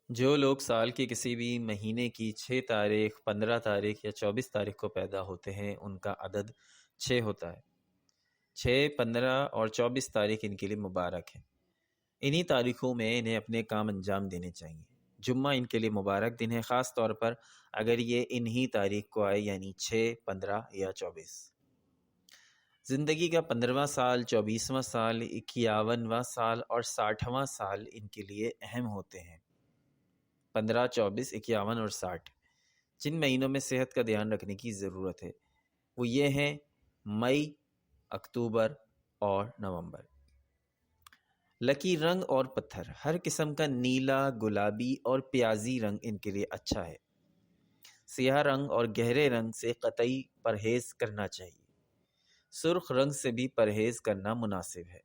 جو لوگ سال کے کسی بھی مہینے کی 6 تاریخ، 15 تاریخ یا 24 تاریخ کو پیدا ہوتے ہیں ان کا عدد 6 ہوتا ہے۔ 6، 15 اور 24 تاریخ ان کے لیے مبارک ہے۔ انہی تاریخوں میں انہیں اپنے کام انجام دینے چاہیے۔ جمعہ ان کے لیے مبارک دن ہے، خاص طور پر اگر یہ انہی تاریخ کو آئے، یعنی 6، 15 یا 24۔ زندگی کا 15واں سال، 24واں سال، 51واں سال اور 60واں سال ان کے لیے اہم ہوتے ہیں۔ 15، 24، 51 اور 60 جن مہینوں میں صحت کا دھیان رکھنے کی ضرورت ہے وہ یہ ہیں: مئی، اکتوبر اور نومبر۔ لکی رنگ اور پتھر: ہر قسم کا نیلا، گلابی اور پیازی رنگ ان کے لیے اچھا ہے۔ سیاہ رنگ اور گہرے رنگ سے قطعی پرہیز کرنا چاہیے۔ سرخ رنگ سے بھی پرہیز کرنا مناسب ہے۔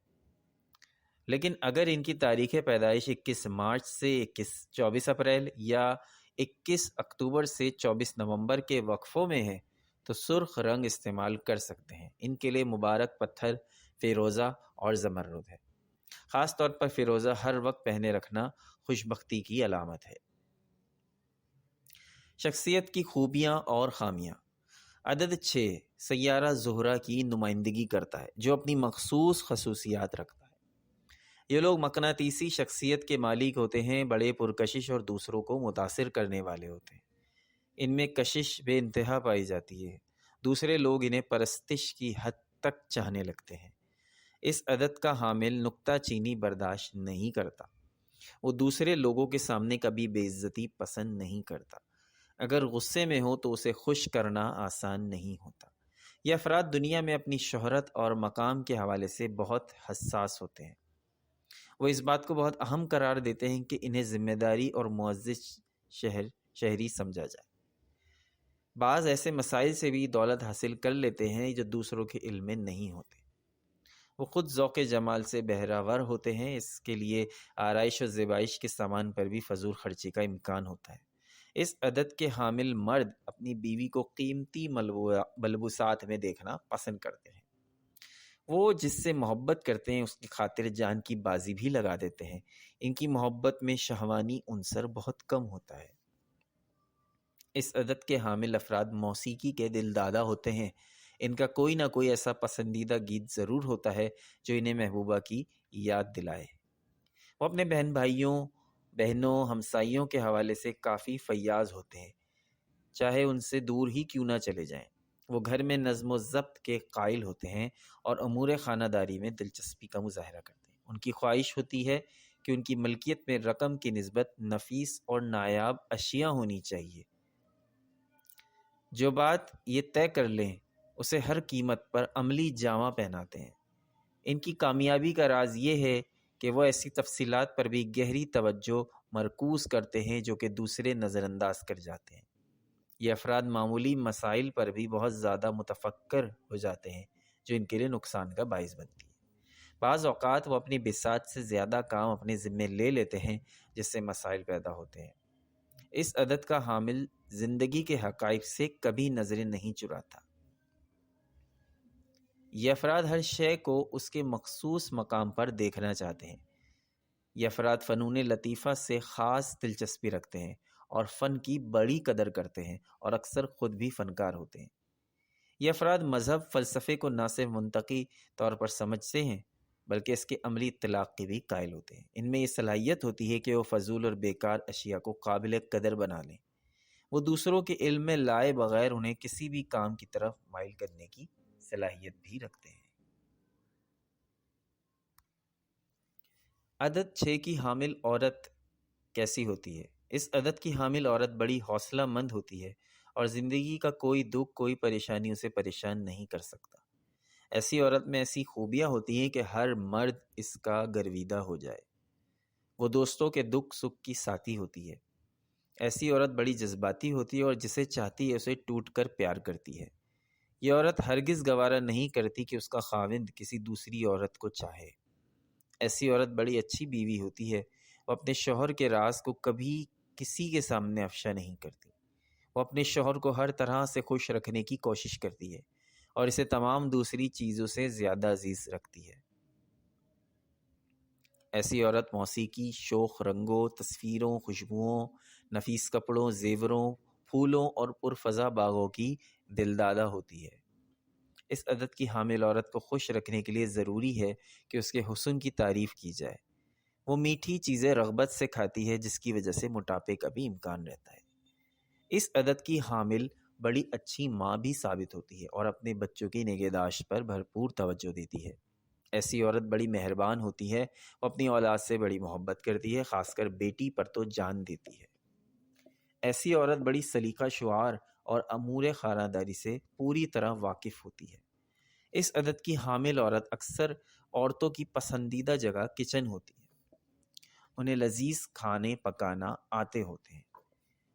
لیکن اگر ان کی تاریخ پیدائش 21 مارچ سے 24 اپریل یا 21 اکتوبر سے 24 نومبر کے وقفوں میں ہے تو سرخ رنگ استعمال کر سکتے ہیں۔ ان کے لیے مبارک پتھر فیروزہ اور زمرد ہے۔ خاص طور پر فیروزہ ہر وقت پہنے رکھنا خوش بختی کی علامت ہے۔ شخصیت کی خوبیاں اور خامیاں: عدد 6 سیارہ زہرہ کی نمائندگی کرتا ہے، جو اپنی مخصوص خصوصیات رکھتا ہے۔ یہ لوگ مقناطیسی شخصیت کے مالک ہوتے ہیں، بڑے پرکشش اور دوسروں کو متاثر کرنے والے ہوتے ہیں۔ ان میں کشش بے انتہا پائی جاتی ہے، دوسرے لوگ انہیں پرستش کی حد تک چاہنے لگتے ہیں۔ اس عدد کا حامل نکتہ چینی برداشت نہیں کرتا، وہ دوسرے لوگوں کے سامنے کبھی بے عزتی پسند نہیں کرتا۔ اگر غصے میں ہو تو اسے خوش کرنا آسان نہیں ہوتا۔ یہ افراد دنیا میں اپنی شہرت اور مقام کے حوالے سے بہت حساس ہوتے ہیں۔ وہ اس بات کو بہت اہم قرار دیتے ہیں کہ انہیں ذمہ داری اور معزز شہری سمجھا جائے۔ بعض ایسے مسائل سے بھی دولت حاصل کر لیتے ہیں جو دوسروں کے علم میں نہیں ہوتے۔ وہ خود ذوق جمال سے بہرہ ہوتے ہیں، اس کے لیے آرائش و زیبائش کے سامان پر بھی فضول خرچی کا امکان ہوتا ہے۔ اس عدد کے حامل مرد اپنی بیوی کو قیمتی ملبوسات میں دیکھنا پسند کرتے ہیں۔ وہ جس سے محبت کرتے ہیں اس کی خاطر جان کی بازی بھی لگا دیتے ہیں۔ ان کی محبت میں شہوانی عنصر بہت کم ہوتا ہے۔ اس عدد کے حامل افراد موسیقی کے دل دادا ہوتے ہیں۔ ان کا کوئی نہ کوئی ایسا پسندیدہ گیت ضرور ہوتا ہے جو انہیں محبوبہ کی یاد دلائے۔ وہ اپنے بہنوں، ہمسائیوں کے حوالے سے کافی فیاض ہوتے ہیں، چاہے ان سے دور ہی کیوں نہ چلے جائیں۔ وہ گھر میں نظم و ضبط کے قائل ہوتے ہیں اور امور خانہ داری میں دلچسپی کا مظاہرہ کرتے ہیں۔ ان کی خواہش ہوتی ہے کہ ان کی ملکیت میں رقم کی نسبت نفیس اور نایاب اشیاء ہونی چاہیے۔ جو بات یہ طے کر لیں اسے ہر قیمت پر عملی جامہ پہناتے ہیں۔ ان کی کامیابی کا راز یہ ہے کہ وہ ایسی تفصیلات پر بھی گہری توجہ مرکوز کرتے ہیں جو کہ دوسرے نظر انداز کر جاتے ہیں۔ یہ افراد معمولی مسائل پر بھی بہت زیادہ متفکر ہو جاتے ہیں جو ان کے لیے نقصان کا باعث بنتی ہے۔ بعض اوقات وہ اپنی بساط سے زیادہ کام اپنے ذمے لے لیتے ہیں جس سے مسائل پیدا ہوتے ہیں۔ اس عدد کا حامل زندگی کے حقائق سے کبھی نظریں نہیں چراتا۔ یہ افراد ہر شے کو اس کے مخصوص مقام پر دیکھنا چاہتے ہیں۔ یہ افراد فنون لطیفہ سے خاص دلچسپی رکھتے ہیں اور فن کی بڑی قدر کرتے ہیں اور اکثر خود بھی فنکار ہوتے ہیں۔ یہ افراد مذہب، فلسفے کو نہ صرف منطقی طور پر سمجھتے ہیں بلکہ اس کے عملی اطلاق کی بھی قائل ہوتے ہیں۔ ان میں یہ صلاحیت ہوتی ہے کہ وہ فضول اور بیکار اشیاء کو قابل قدر بنا لیں۔ وہ دوسروں کے علم میں لائے بغیر انہیں کسی بھی کام کی طرف مائل کرنے کی صلاحیت بھی رکھتے ہیں۔ عدد 6 کی حامل عورت کیسی ہوتی ہے؟ اس عدد کی حامل عورت بڑی حوصلہ مند ہوتی ہے اور زندگی کا کوئی دکھ، کوئی پریشانی اسے پریشان نہیں کر سکتا۔ ایسی عورت میں ایسی خوبیاں ہوتی ہیں کہ ہر مرد اس کا گرویدہ ہو جائے۔ وہ دوستوں کے دکھ سکھ کی ساتھی ہوتی ہے۔ ایسی عورت بڑی جذباتی ہوتی ہے اور جسے چاہتی ہے اسے ٹوٹ کر پیار کرتی ہے۔ یہ عورت ہرگز گوارا نہیں کرتی کہ اس کا خاوند کسی دوسری عورت کو چاہے۔ ایسی عورت بڑی اچھی بیوی ہوتی ہے۔ وہ اپنے شوہر کے راز کو کبھی کسی کے سامنے افشا نہیں کرتی۔ وہ اپنے شوہر کو ہر طرح سے خوش رکھنے کی کوشش کرتی ہے اور اسے تمام دوسری چیزوں سے زیادہ عزیز رکھتی ہے۔ ایسی عورت موسیقی، شوخ رنگوں، تصویروں، خوشبوؤں، نفیس کپڑوں، زیوروں، پھولوں اور پرفضا باغوں کی دلدادہ ہوتی ہے۔ اس عدد کی حامل عورت کو خوش رکھنے کے لیے ضروری ہے کہ اس کے حسن کی تعریف کی جائے۔ وہ میٹھی چیزیں رغبت سے کھاتی ہے جس کی وجہ سے موٹاپے کا بھی امکان رہتا ہے۔ اس عدد کی حامل بڑی اچھی ماں بھی ثابت ہوتی ہے اور اپنے بچوں کی نگہداشت پر بھرپور توجہ دیتی ہے۔ ایسی عورت بڑی مہربان ہوتی ہے، وہ اپنی اولاد سے بڑی محبت کرتی ہے، خاص کر بیٹی پر تو جان دیتی ہے۔ ایسی عورت بڑی سلیقہ شعار اور امور خانہ داری سے پوری طرح واقف ہوتی ہے۔ اس عدد کی حامل عورت اکثر عورتوں کی پسندیدہ جگہ کچن ہوتی ہے۔ انہیں لذیذ کھانے پکانا آتے ہوتے ہیں۔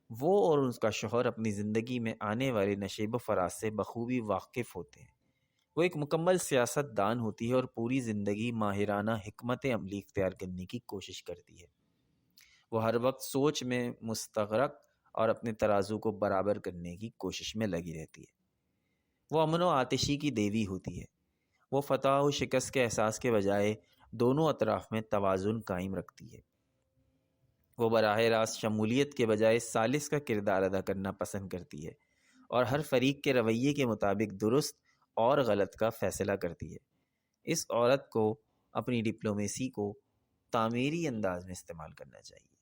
وہ اور اس کا شوہر اپنی زندگی میں آنے والے نشیب و فراز سے بخوبی واقف ہوتے ہیں۔ وہ ایک مکمل سیاست دان ہوتی ہے اور پوری زندگی ماہرانہ حکمت عملی اختیار کرنے کی کوشش کرتی ہے۔ وہ ہر وقت سوچ میں مستغرق اور اپنے ترازو کو برابر کرنے کی کوشش میں لگی رہتی ہے۔ وہ امن و آتشی کی دیوی ہوتی ہے۔ وہ فتح و شکست کے احساس کے بجائے دونوں اطراف میں توازن قائم رکھتی ہے۔ وہ براہ راست شمولیت کے بجائے ثالث کا کردار ادا کرنا پسند کرتی ہے اور ہر فریق کے رویے کے مطابق درست اور غلط کا فیصلہ کرتی ہے۔ اس عورت کو اپنی ڈپلومیسی کو تعمیری انداز میں استعمال کرنا چاہیے۔